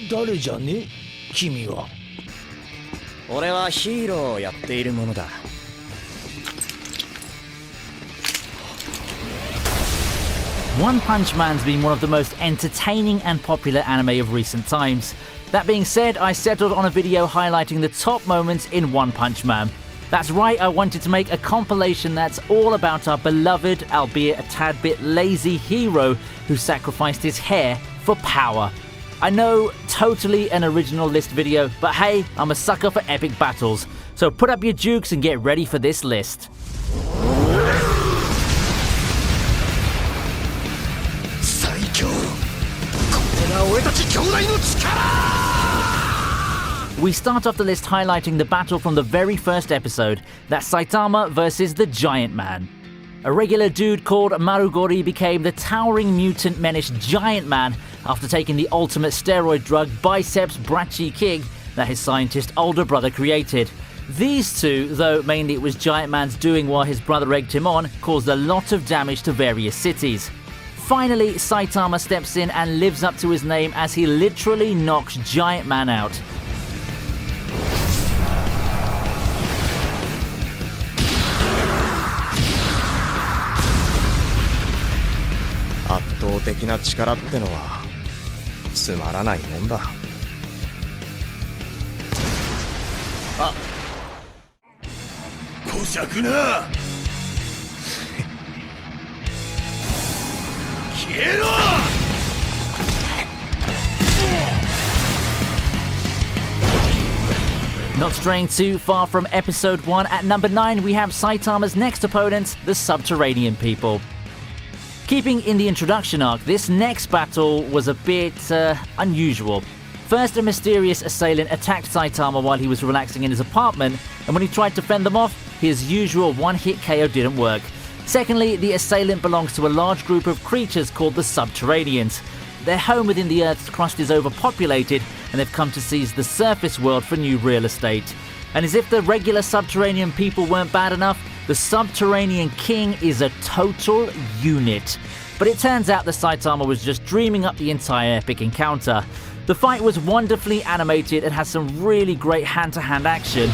誰じゃね君は。俺はヒーローをやっているものだ。One Punch Man's been one of the most entertaining and popular anime of recent times. That being said, I settled on a video highlighting the top moments in One Punch Man. That's right, I wanted to make a compilation that's all about our beloved, albeit a tad bit lazy hero who sacrificed his hair for power. I know, totally an original list video, but hey, I'm a sucker for epic battles, so put up your jukes and get ready for this list. We start off the list highlighting the battle from the very first episode, that's Saitama versus the Giant Man. A regular dude called Marugori became the towering mutant menace Giant Man after taking the ultimate steroid drug Biceps Brachy King that his scientist older brother created. These two, though mainly it was Giant Man's doing while his brother egged him on, caused a lot of damage to various cities. Finally, Saitama steps in and lives up to his name as he literally knocks Giant Man out. Not straying too far from episode 1, at number 9 we have Saitama's next opponents, the Subterranean People. Keeping in the introduction arc, this next battle was a bit unusual. First, a mysterious assailant attacked Saitama while he was relaxing in his apartment, and when he tried to fend them off, his usual one-hit KO didn't work. Secondly, the assailant belongs to a large group of creatures called the Subterraneans. Their home within the Earth's crust is overpopulated, and they've come to seize the surface world for new real estate. And as if the regular Subterranean People weren't bad enough, the Subterranean King is a total unit. But it turns out that Saitama was just dreaming up the entire epic encounter. The fight was wonderfully animated and has some really great hand-to-hand action.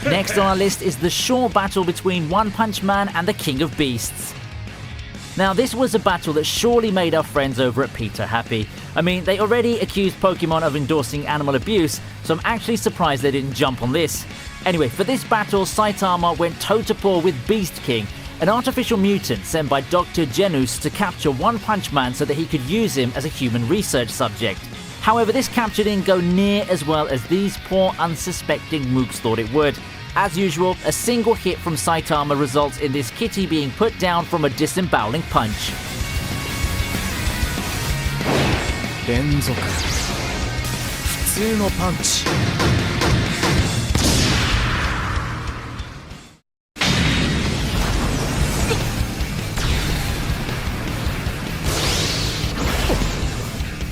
Next on our list is the short battle between One Punch Man and the King of Beasts. Now this was a battle that surely made our friends over at Peter happy. I mean, they already accused Pokemon of endorsing animal abuse, so I'm actually surprised they didn't jump on this. Anyway, for this battle, Saitama went toe-to-paw with Beast King, an artificial mutant sent by Dr. Genus to capture One Punch Man so that he could use him as a human research subject. However, this capture didn't go near as well as these poor unsuspecting mooks thought it would. As usual, a single hit from Saitama results in this kitty being put down from a disemboweling punch.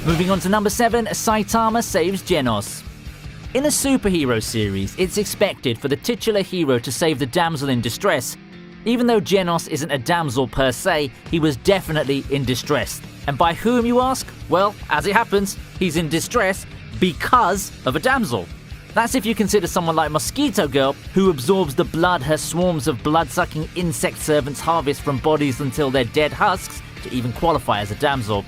Moving on to number 7, Saitama saves Genos. In a superhero series, it's expected for the titular hero to save the damsel in distress. Even though Genos isn't a damsel per se, he was definitely in distress. And by whom, you ask? Well, as it happens, he's in distress because of a damsel. That's if you consider someone like Mosquito Girl, who absorbs the blood her swarms of blood-sucking insect servants harvest from bodies until they're dead husks, to even qualify as a damsel.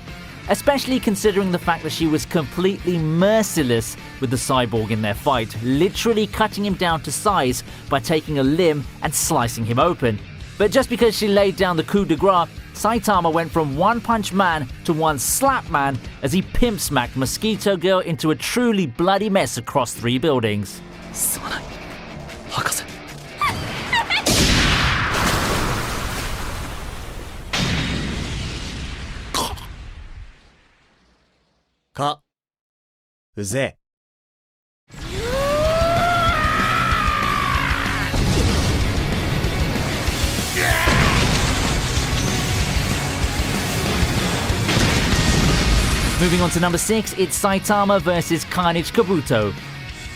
Especially considering the fact that she was completely merciless with the cyborg in their fight, literally cutting him down to size by taking a limb and slicing him open. But just because she laid down the coup de grace, Saitama went from One Punch Man to One Slap Man as he pimp smacked Mosquito Girl into a truly bloody mess across 3 buildings. うぜ Moving on to number 6, it's Saitama versus Carnage Kabuto.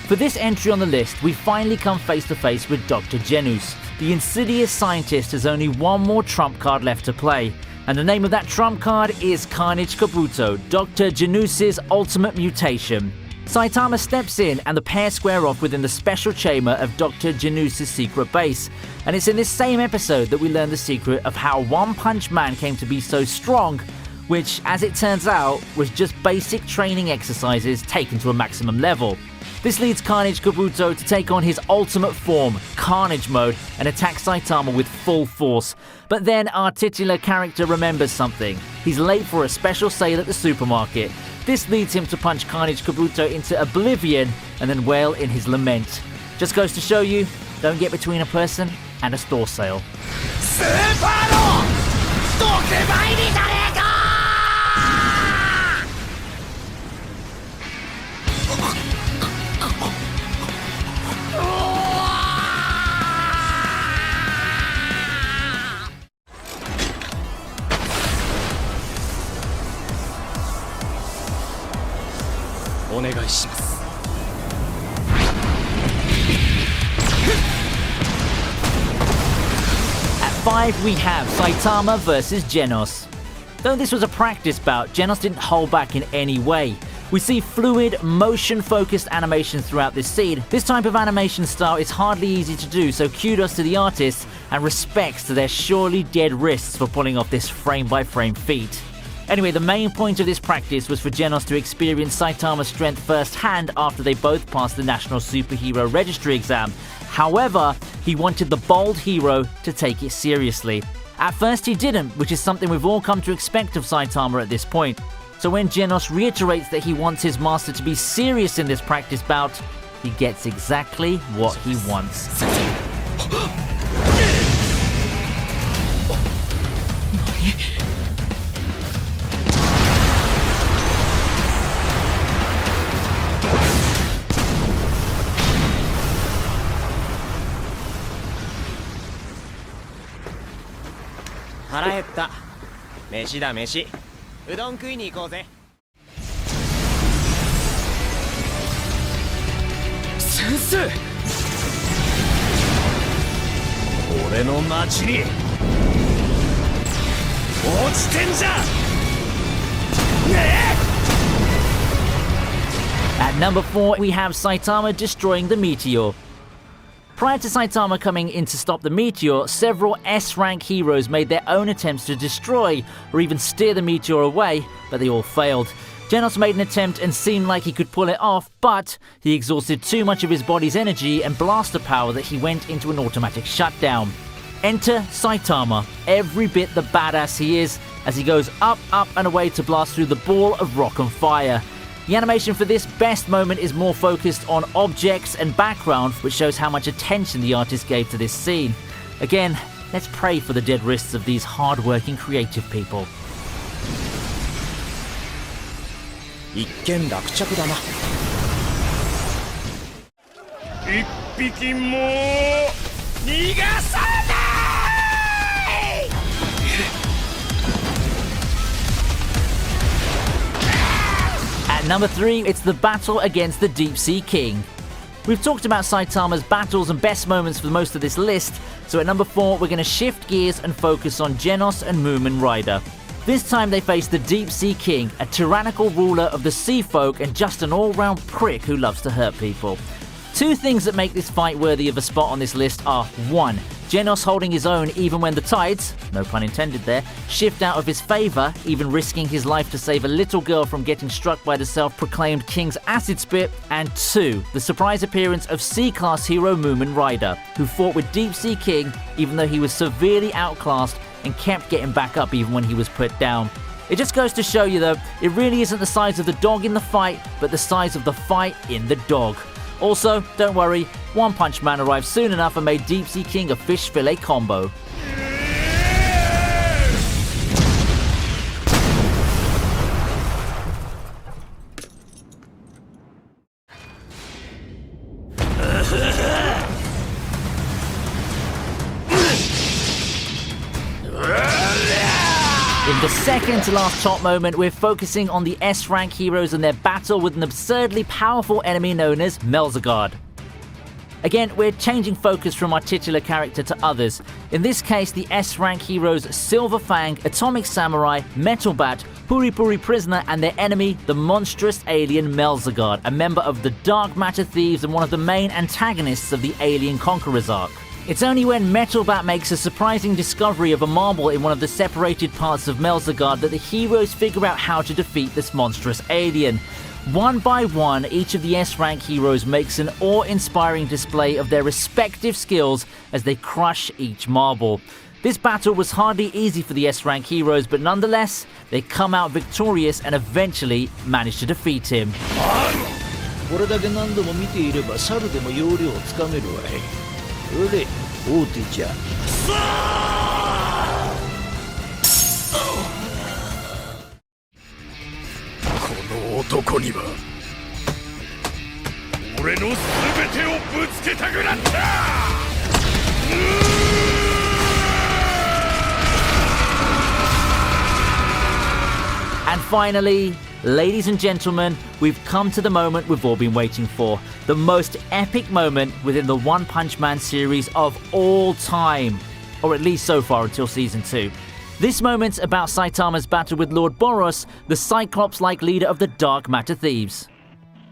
For this entry on the list, we finally come face to face with Dr. Genus. The insidious scientist has only one more trump card left to play, and the name of that trump card is Carnage Kabuto, Dr. Genus's ultimate mutation. Saitama steps in and the pair square off within the special chamber of Dr. Genus's secret base, and it's in this same episode that we learn the secret of how One Punch Man came to be so strong, which, as it turns out, was just basic training exercises taken to a maximum level. This leads Carnage Kabuto to take on his ultimate form, Carnage Mode, and attack Saitama with full force. But then our titular character remembers something. He's late for a special sale at the supermarket. This leads him to punch Carnage Kabuto into oblivion and then wail in his lament. Just goes to show you, don't get between a person and a store sale. At 5 we have Saitama versus Genos. Though this was a practice bout, Genos didn't hold back in any way. We see fluid, motion-focused animations throughout this scene. This type of animation style is hardly easy to do, so kudos to the artists and respects to their surely dead wrists for pulling off this frame-by-frame feat. Anyway, the main point of this practice was for Genos to experience Saitama's strength firsthand after they both passed the National Superhero Registry exam. However, he wanted the bold hero to take it seriously. At first he didn't, which is something we've all come to expect of Saitama at this point. So when Genos reiterates that he wants his master to be serious in this practice bout, he gets exactly what he wants. At number 4, we have Saitama destroying the meteor. Prior to Saitama coming in to stop the meteor, several S-rank heroes made their own attempts to destroy or even steer the meteor away, but they all failed. Genos made an attempt and seemed like he could pull it off, but he exhausted too much of his body's energy and blaster power that he went into an automatic shutdown. Enter Saitama, every bit the badass he is, as he goes up, up and away to blast through the ball of rock and fire. The animation for this best moment is more focused on objects and background, which shows how much attention the artist gave to this scene. Again, let's pray for the dead wrists of these hard-working creative people. At number 3, it's the battle against the Deep Sea King. We've talked about Saitama's battles and best moments for most of this list, so at number 4 we're going to shift gears and focus on Genos and Moomin Rider. This time they face the Deep Sea King, a tyrannical ruler of the sea folk and just an all-round prick who loves to hurt people. Two things that make this fight worthy of a spot on this list are 1. Genos holding his own even when the tides, no pun intended there, shift out of his favour, even risking his life to save a little girl from getting struck by the self-proclaimed King's acid spit, and 2. The surprise appearance of C-class hero Moomin Rider, who fought with Deep Sea King even though he was severely outclassed and kept getting back up even when he was put down. It just goes to show you though, it really isn't the size of the dog in the fight, but the size of the fight in the dog. Also, don't worry, One Punch Man arrived soon enough and made Deep Sea King a fish fillet combo. In the second to last top moment, we're focusing on the S-rank heroes and their battle with an absurdly powerful enemy known as Melzagard. Again, we're changing focus from our titular character to others. In this case, the S-rank heroes Silver Fang, Atomic Samurai, Metal Bat, Puri Puri Prisoner, and their enemy, the monstrous alien Melzagard, a member of the Dark Matter Thieves and one of the main antagonists of the Alien Conquerors arc. It's only when Metal Bat makes a surprising discovery of a marble in one of the separated parts of Melzagard that the heroes figure out how to defeat this monstrous alien. One by one, each of the S-rank heroes makes an awe-inspiring display of their respective skills as they crush each marble. This battle was hardly easy for the S-rank heroes, but nonetheless, they come out victorious and eventually manage to defeat him. これだけ何度も見ていれば猿でも要領をつかめるわい。それ大手じゃ。この男には俺の全てをぶつけたくなった。And finally, ladies and gentlemen, we've come to the moment we've all been waiting for. The most epic moment within the One Punch Man series of all time. Or at least so far until Season 2. This moment's about Saitama's battle with Lord Boros, the Cyclops-like leader of the Dark Matter Thieves.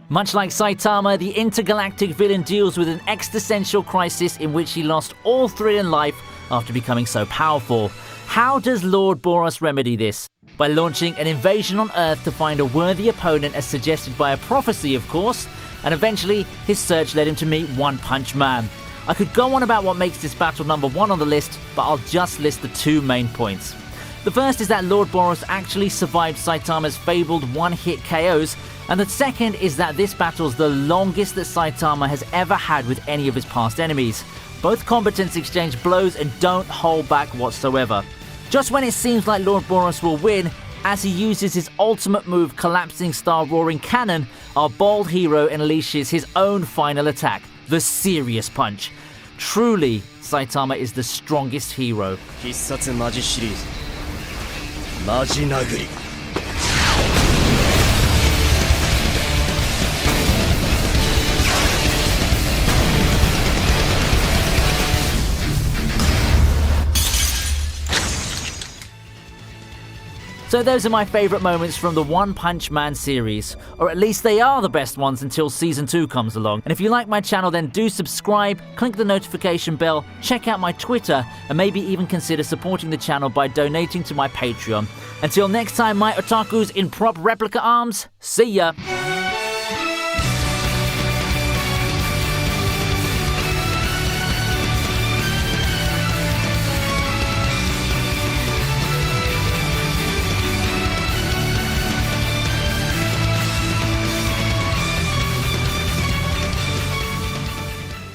Much like Saitama, the intergalactic villain deals with an existential crisis in which he lost all thrill in life after becoming so powerful. How does Lord Boros remedy this? By launching an invasion on Earth to find a worthy opponent as suggested by a prophecy, of course, and eventually his search led him to meet One Punch Man. I could go on about what makes this battle number one on the list, but I'll just list the two main points. The first is that Lord Boros actually survived Saitama's fabled one-hit KOs, and the second is that this battle's the longest that Saitama has ever had with any of his past enemies. Both combatants exchange blows and don't hold back whatsoever. Just when it seems like Lord Boros will win, as he uses his ultimate move Collapsing Star Roaring Cannon, our bold hero unleashes his own final attack, the Serious Punch. Truly, Saitama is the strongest hero. 必殺マジシリーズマジ殴り So those are my favourite moments from the One Punch Man series, or at least they are the best ones until Season 2 comes along. And if you like my channel, then do subscribe, click the notification bell, check out my Twitter, and maybe even consider supporting the channel by donating to my Patreon. Until next time, my otakus in prop replica arms, see ya!